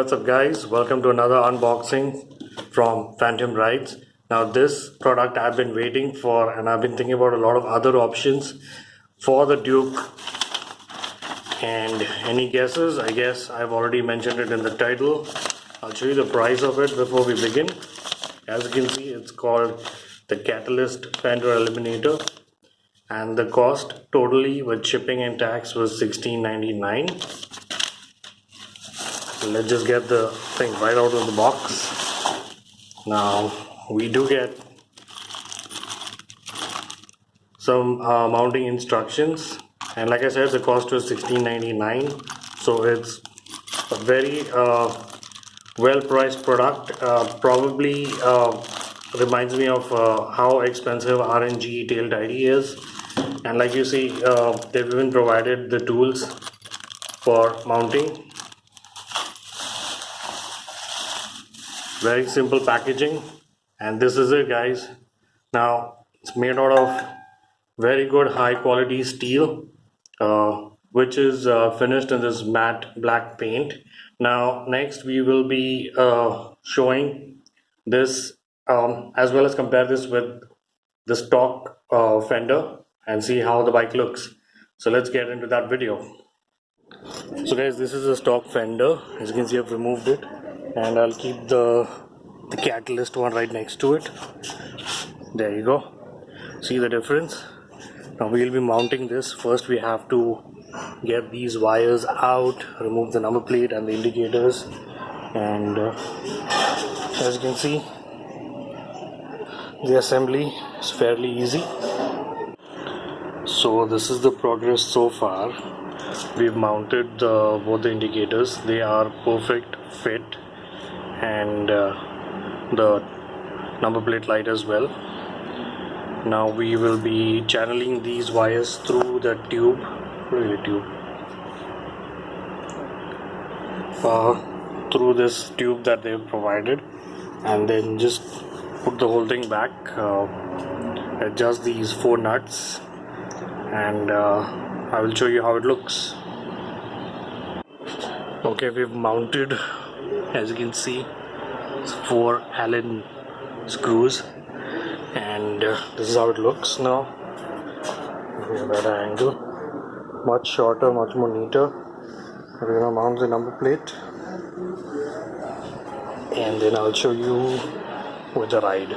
what's up guys, welcome to another unboxing from Phantom Rides. Now this product I've been waiting for, and I've been thinking about a lot of other options for the Duke. And any guesses? I guess I've already mentioned it in the title. I'll show you the price of it before we begin. As you can see, it's called the Katalyst Fender Eliminator, and the cost totally with shipping and tax was $16.99. Let's just get the thing right out of the box. Now we do get some mounting instructions, and like I said, the cost was $16.99, so it's a very well priced product. Probably reminds me of how expensive RNG tail tidy is. And like you see, they've even provided the tools for mounting. Very simple packaging, and this is it guys. Now it's made out of very good high quality steel, which is finished in this matte black paint. Now next we will be showing this as well as compare this with the stock Fender and see how the bike looks. So let's get into that video. So guys, this is a stock Fender. As you can see, I've removed it, and I'll keep the Katalyst one right next to it. There you go. See the difference? Now we'll be mounting this. First we have to get these wires out, remove the number plate and the indicators, and as you can see, the assembly is fairly easy. So this is the progress so far. We've mounted both the indicators. They are perfect fit, and the number plate light as well. Now we will be channeling these wires through the tube, through this tube that they've provided, and then just put the whole thing back, adjust these 4 nuts, and I will show you how it looks. Okay, we've mounted, as you can see, 4 Allen screws, and this is how it looks now. A better angle, much shorter, much more neater. We're gonna mount the number plate, and then I'll show you with the ride.